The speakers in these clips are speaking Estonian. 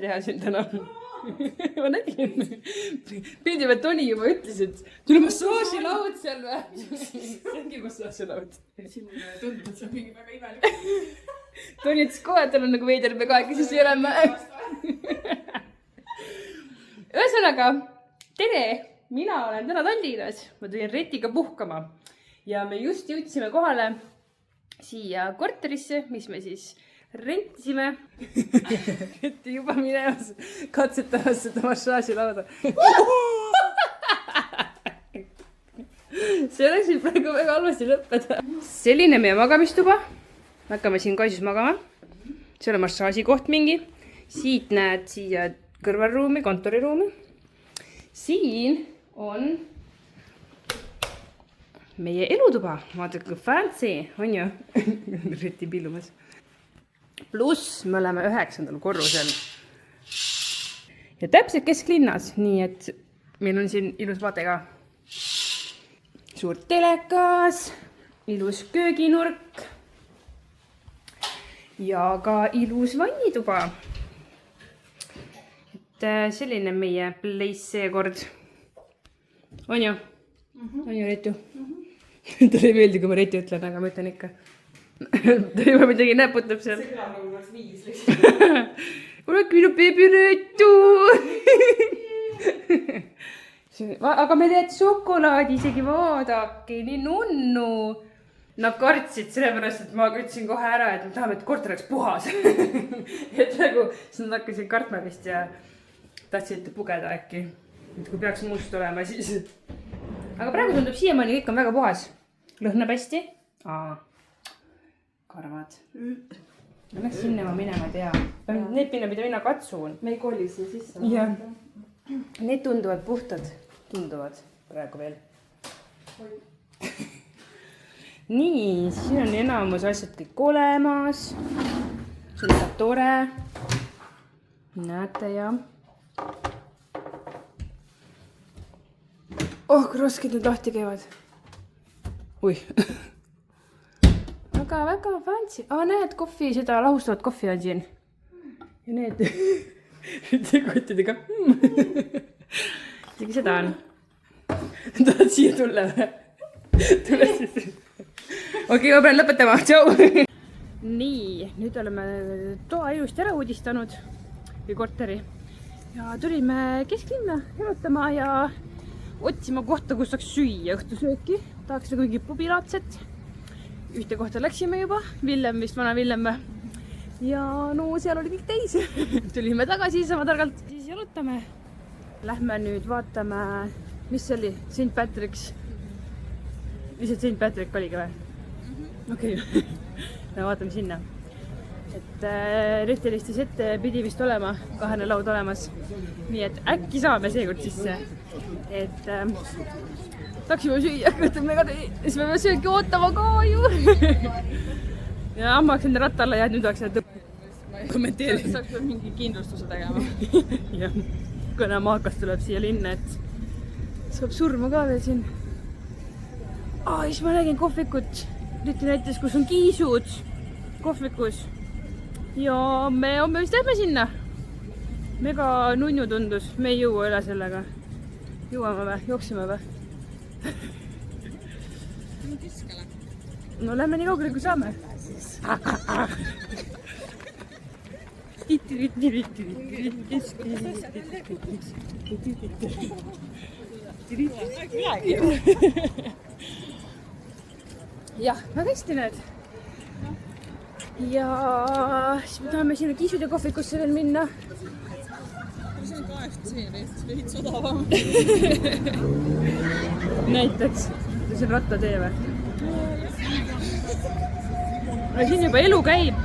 teha siin täna. Ma nägin. Pildi pealt Toni juba ütles, et tule massaažilaud seal või? See ongi massaažilaud. Siin tundub, et see on mingi väga imelik. Toni ütles kohe, et tal on nagu veider, me kahekesi sööme. Ühesõnaga, tere! Mina olen täna Tallinnas. Ma tulin Retiga puhkama. Ja me just jõudsime kohale siia korterisse, mis me siis rentisime. Reti juba minemas katsetamas seda massaažilauda. See oleks praegu väga halvasti lõppeda. Selline meie magamistuba. Me hakkame siin kaisus magama. See on massaažikoht mingi. Siit näed siia kõrvalruumi, kontoriruumi. Siin on meie elutuba. Vaata, kui fancy on ju. Reti pillumas. Pluss me oleme 9. korrusel. Ja täpselt kesklinnas. Nii et meil on siin ilus vaate ka. Suur telekas. Ilus kööginurk. Ja ka ilus vannituba. Et selline meie place seekord. On ju? On ju, Retu? Talle ei meeldi, kui ma Retu ütlen, aga ma ütlen ikka. Ta juba midagi näputab seal. See kõlab nagu oleks 5 lihtsalt. Ole küll beebi Retu! Aga me teed šokolaadi isegi vaadake, nii nunnu. Nad kartsid sellepärast, et ma ütlesin kohe ära, et me tahame, et korter oleks puhas. Et nagu, siis nad hakkasid kartma vist ja tahtsid pugeda äkki. Et kui peaks must olema, siis... Aga praegu tundub siiamaani kõik on väga puhas. Lõhnab hästi. Karvad. Läks sinna ma minema tea. Need pinna, mida mina katsun. Me ei koli siia sisse. Jah. Need tunduvad puhtad. Tunduvad praegu veel. Nii, siin on enamus asjad kõik olemas. See on väga tore. Näete ja. Oh, kui rasked need lahti käivad. Ui. Väga fancy. Näed, kohvi, seda lahustavat kohvi on siin. Ja need kottidega. Isegi seda on. Tahad siia tulla või? Tule siis. Okei, ma pean lõpetama. Tšau! Nii, nüüd oleme toa ilusti ära uudistanud. Või korteri. Ja tulime kesklinna jalutama ja otsima kohta, kus saaks süüa õhtusööki. Tahaks nagu mingi pubilaatset. Ühte kohta läksime juba. Villem vist, vana Villem. Ja no seal oli kõik täis. Tulime tagasi sama targalt. Siis jalutame. Lähme nüüd vaatame, mis see oli? St. Patrick's. Lihtsalt St. Patrick oligi või? Okei. Me vaatame sinna. Et Retilistis ette pidi vist olema 2 laud olemas. Nii et äkki saame seekord sisse. Et taksime süüa, võtame ka tee. Siis me peame sööki ootama ka ju. Ja amma oleks enda ratta alla ja nüüd oleks seda kommenteerida. Saaks peab mingi kindlustuse tegema. Jah. Kuna maakas tuleb siia linna, et saab surma ka veel siin. Siis ma nägin kohvikut. Reti näitas, kus on kiisud kohvikus. Ja me homme vist lähme sinna. Mega nunnu tundus. Me ei jõua üle sellega. Jõuame või? Jooksime või? No lähme nii kaugele, kui saame. Jah, väga hästi näed. Ja siis me tahame sinna kiisude kohvikusse veel minna. See on KFC veits odavam. Näiteks. See on rattatee või? Siin juba elu käib.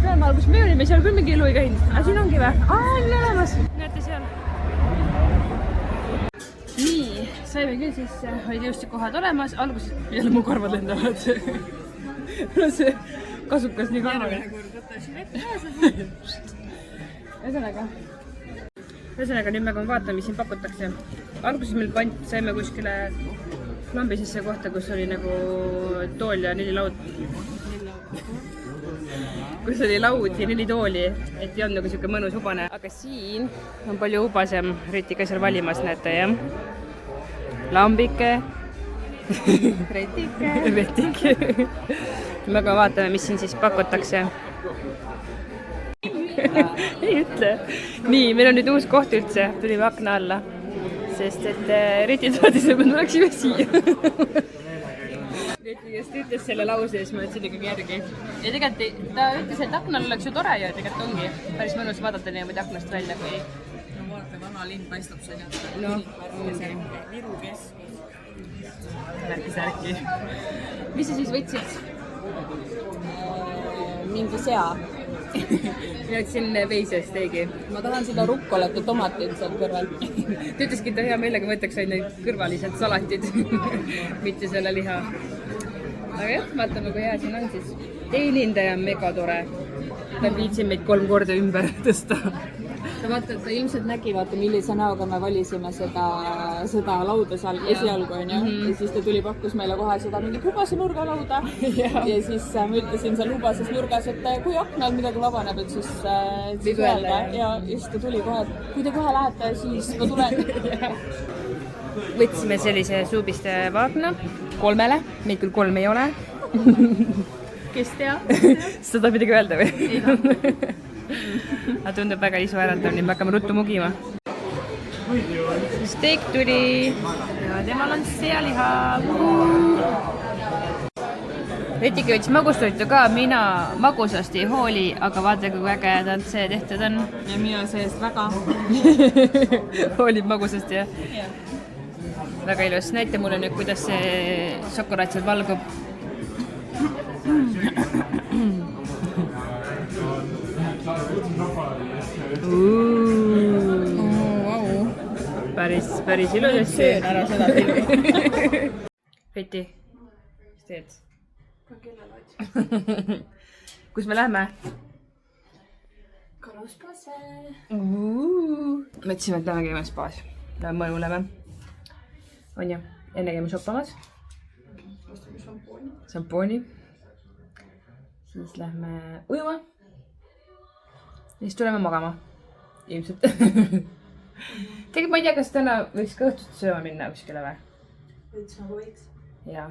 Pealmaal, kus me olime, seal küll mingi elu ei käinud. Siin ongi või? On olemas. Näete seal. Nii, saime küll sisse. Olid ilusti kohad olemas. Alguses jälle mu karvad lendavad. No see kasukas nii karvad. Ühesõnaga, nüüd me vaatame, mis siin pakutakse. Alguses meil saime kuskile lambisesse kohta, kus oli nagu tool ja 4 laud. kus oli laud ja 4 tooli, et ei olnud nagu siuke mõnus hubane. aga siin on palju hubasem. Retika seal valimas, näete jah? Lambike. Retike. me aga vaatame, mis siin siis pakutakse. ei ütle. nii, meil on nüüd uus koht üldse, tulime akna alla, sest et Reti tahtis, et me tuleksime siia. Reti just ütles selle lause ja siis ma ütlesin ikkagi järgi. ja tegelikult ta ütles, et aknal oleks ju tore ja tegelikult ongi päris mõnus vaadata niimoodi aknast välja, kui... no vaata, vana linn paistab siin. noh, Viru keskus. märki-särki. mis sa siis võtsid? mingi sea. mina ütlesin veisesteegi. ma tahan seda rukkolat ja tomatit sealt kõrvalt. ta ütleski, et ta hea meelega võtaks ainult kõrvalised salatid, mitte selle liha. aga jah, vaatame, kui hea siin on siis. teenindaja on mega tore. ta viitsib meid 3 korda ümber tõsta. ta vaata, ta ilmselt nägi, vaata, millise näoga me valisime seda lauda seal esialgu, onju. ja siis ta tuli, pakkus meile kohe seda mingit hubase nurgalauda. ja siis ma ütlesin seal hubases nurgas, et kui aknal midagi vabaneb, et siis öelda. ja siis ta tuli kohe, et kui te kohe lähete, siis ma tulen. võtsime sellise suubiste vaagna 3-le, meid küll 3 ei ole. kes teab? seda midagi öelda või? aga tundub väga isu äratav, nii me hakkame ruttu mugima. steak tuli ja temal on sealiha. Retike võttis magustoitu ka, mina magusast ei hooli, aga vaata, kui ägedalt see tehtud on. ja mina seest väga. hoolib magusast ja väga ilus. näita mulle nüüd, kuidas see šokolaad seal valgub. Wow. päris ilusasti. söön ära seda filmi. Reti, mis teed? kus me lähme? Kaluspaasse. mõtlesime, et lähme käime spaas. Lähme mõnuleme. on ju? enne käime shoppamas. šampooni. siis lähme ujuma. ja siis tuleme magama. ilmselt. tegelikult ma ei tea, kas täna võiks ka õhtut sööma minna kuskile või? võiks nagu võiks. jaa.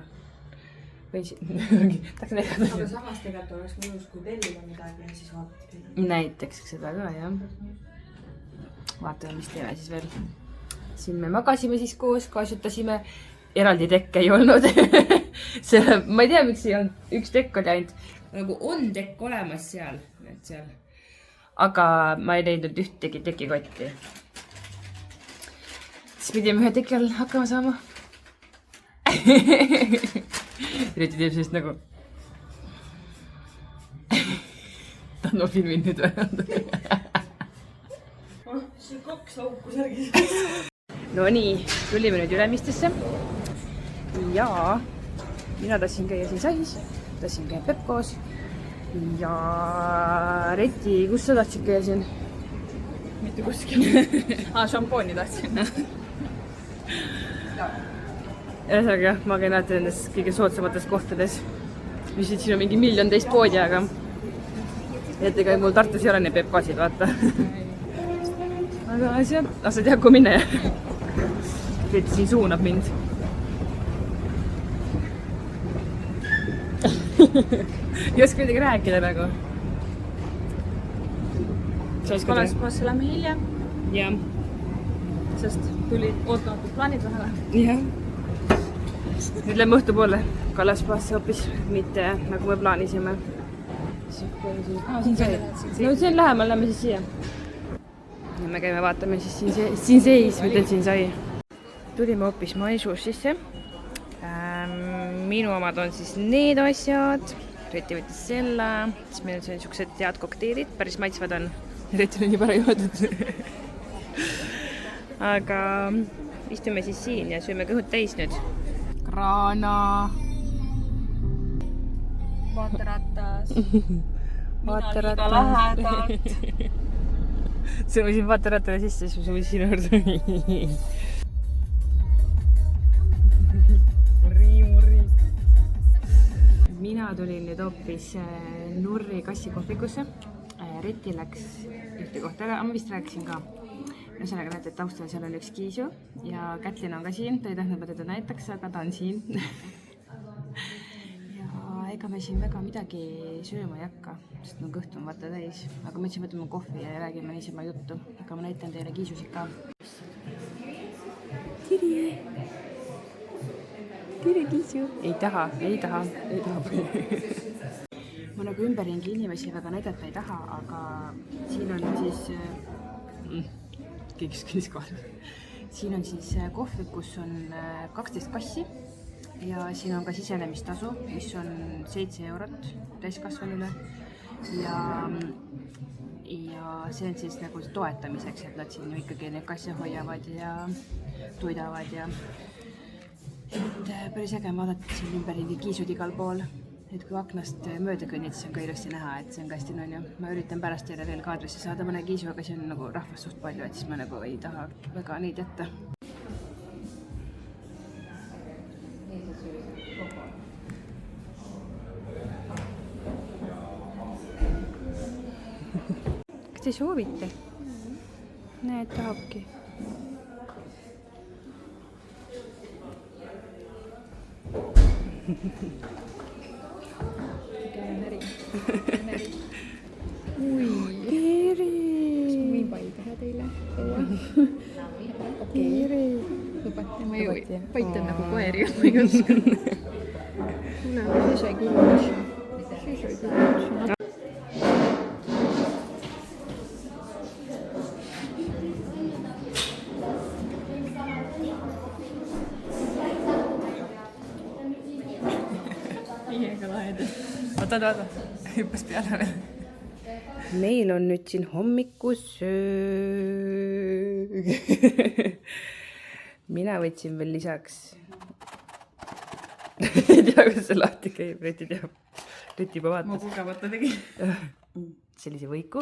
tahaks näidata. aga samas tegelikult oleks mõnus, kui tellida midagi ja siis vaadata. näiteks seda ka, jah. vaatame, mis teeme siis veel. siin me magasime siis koos, kasutasime. eraldi tekke ei olnud. ma ei tea, miks ei olnud. üks tekk oli ainult. nagu on tekk olemas seal. aga ma ei leidnud ühtegi tekikotti. siis pidime ühe teki all hakkama saama. Reti teeb sellist nagu. ma filmin nüüd või? siin 2 auku särgis. no nii, tulime nüüd Ülemistesse. ja mina tahtsin käia siin Sais, tahtsin käia Pepkos. ja Reti, kus sa tahtsid käia siin? mitte kuskil. šampooni tahtsin. ühesõnaga jah, ma käin alati nendes kõige soodsamates kohtades. mis nüüd siin on mingi 1 000 000 teist poodi, aga et ega mul Tartus ei ole neid Pepkosid, vaata. aga asja, sa tead, kui minna. Reti siin suunab mind. ei oska midagi rääkida nagu. Kalaspaasse lähme hiljem, jah. sest tulid ootamatud plaanid vahele. jah. nüüd lähme õhtupoole Kalaspaasse hoopis, mitte nagu me plaanisime. no see on lähemal, lähme siis siia. ja me käime vaatame siis siin seis, mida siin sai. tulime hoopis Maisus sisse. minu omad on siis need asjad. Reti võttis selle, siis meil on niisugused head kokteilid, päris maitsvad on. Retil on nii para joodud. aga istume siis siin ja sööme kõhud täis nüüd. kraana. vaateratas. vaateratas. sõimasin vaaterattale sisse, siis ma sõimasin sinu juurde. riimuriik. mina tulin nüüd hoopis Nurri kassikohvikusse. Reti läks ühte kohta ära, ma vist rääkisin ka. Ühesõnaga näete, et taustal seal on üks Kiisu ja Kätlin on ka siin, ta ei tahtnud, ma teda näitaks, aga ta on siin. Ja ega me siin väga midagi sööma ei hakka, sest mu kõht on vaata täis. Aga ma ütlesin, võtame kohvi ja räägime niisama juttu. Aga ma näitan teile Kiisusid ka. Tere Kiisu! Ei taha. Ma nagu ümberringi inimesi väga näidata ei taha, aga siin on siis... Keegi skõnis kohal. Siin on siis kohvik, kus on 12 kassi ja siin on ka sisenemistasu, mis on 7 eurot täiskasvanule ja see on siis nagu toetamiseks, et nad siin ju ikkagi neid kasse hoiavad ja tuidavad ja päris äge vaadata siin ümberringi Kiisud igal pool. Et kui aknast mööda kõnnid, siis on ka ilusti näha, et see on kastin on ju. Ma üritan pärast teile veel kaadrisse saada mõne Kiisu, aga see on nagu rahvast suht palju, et siis ma nagu ei taha väga neid jätta. Kas te soovite? Näed, tahabki. Ui, tere! Kas ma võin pai teha teile? Tere! Lubate, ma ju paitan nagu koeri, ma ei oska. Tule, see sai küll. Vaata, hüppas peale veel. Meil on nüüd siin hommikusöög. Mina võtsin veel lisaks. Ei tea, kuidas see lahti käib, Reti teab. Reti juba vaatas. Ma kogemata tegin. Sellise võiku.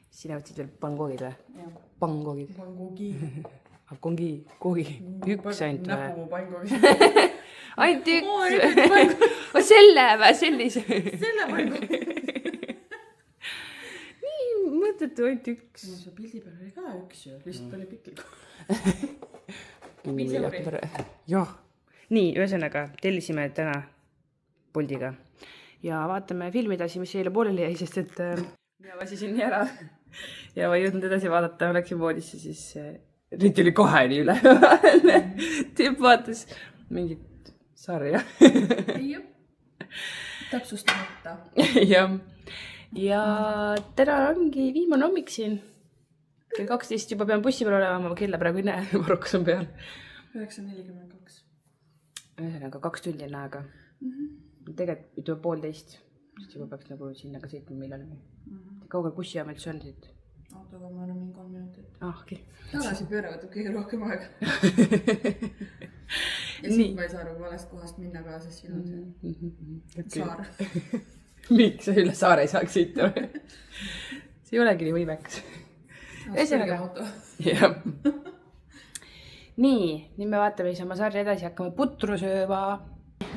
Sina võtsid veel pangogid või? Pangogid. Kongi. Üks ainult või? Näpu mu pangogid. Ainult üks. Selle või? Sellise. Selle pangu. Nii, mõttetu ainult üks. See pildi peal oli ka üks ju. Lihtsalt oli pikliku. Jah. Nii, ühesõnaga, tellisime täna Boltiga. Ja vaatame filmi edasi, mis eile pooleli jäi, sest et mina vasisin nii ära. Ja ma ei jõudnud edasi vaadata, läksin voodisse, siis Riti oli kohe nii üle. Tüüp vaatas mingit sarja. Jah. Täpsustamata. Jah. Ja täna ongi viimane hommik siin. Kell 12 juba pean bussi peal olema, ma kella praegu ei näe, varukas on peal. 9.42. Ühesõnaga 2 tundi on aega. Tegelikult ütleme 1:30. Sest juba peaks nagu sinna ka sõitma millal. Kaugel bussijaam üldse on siit? Autoga ma olen mingi 3 minutit. Okei. Tagasi pööra võtab kõige rohkem aega. Ja siit ma ei saa nagu valest kohast minna ka, sest siin on see saar. Miks sa üle saare ei saaks sõita? See ei olegi nii võimekas. Ühesõnaga. Jah. Nii, nüüd me vaatame siis oma sarja edasi, hakkame putru sööma.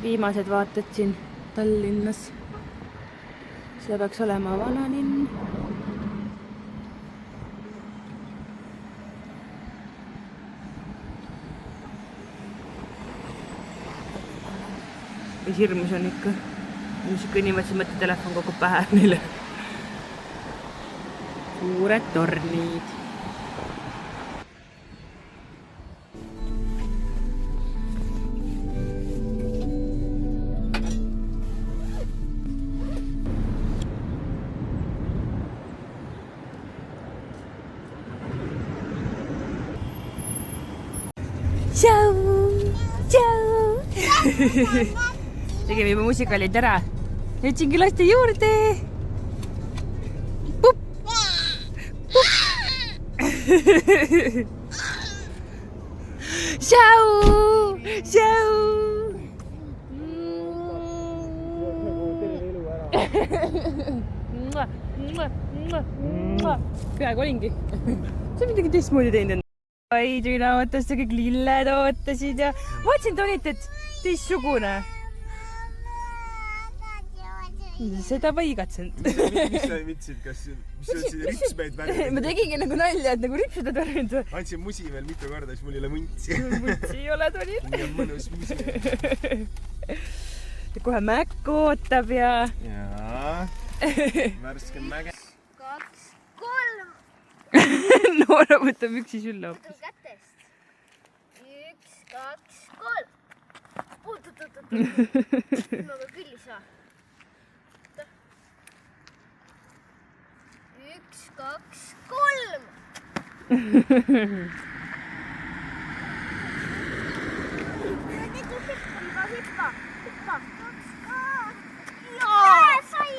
Viimased vaated siin Tallinnas. See peaks olema vanalinn. Mis hirmus on ikka. Mis kõnnivad siin mõtte telefon kogu pähe neile. Suured tornid. Tšau! Tšau! Tegime juba musikaalid ära. Jõudsingi laste juurde. Pup! Pup! Tšau! Tšau! Peaaegu olingi. See midagi teistmoodi teinud on. Aidrina ootas ja kõik lilled ootasid ja vaatasin Tonit, et teistsugune. Seda ma ei igatsenud. Mis sa mitsid, mis sa ütlesid, ripsmeid värvinud? Ma tegingi nagu nalja, et nagu ripsud on värvinud. Andsin musi veel mitu korda, siis mul ei ole muntsi. Mutsi ei ole tuli. Nii on mõnus musi. Ja kohe Mäkk ootab ja... Jaa. Värske mäge. 2, 3. Noora võtab üksi sülle hoopis. Võtame kätest. 1, 2, 3. Oot. Ma ka küll ei saa. 1, 2, 3. Hüppa. Jaa, sai!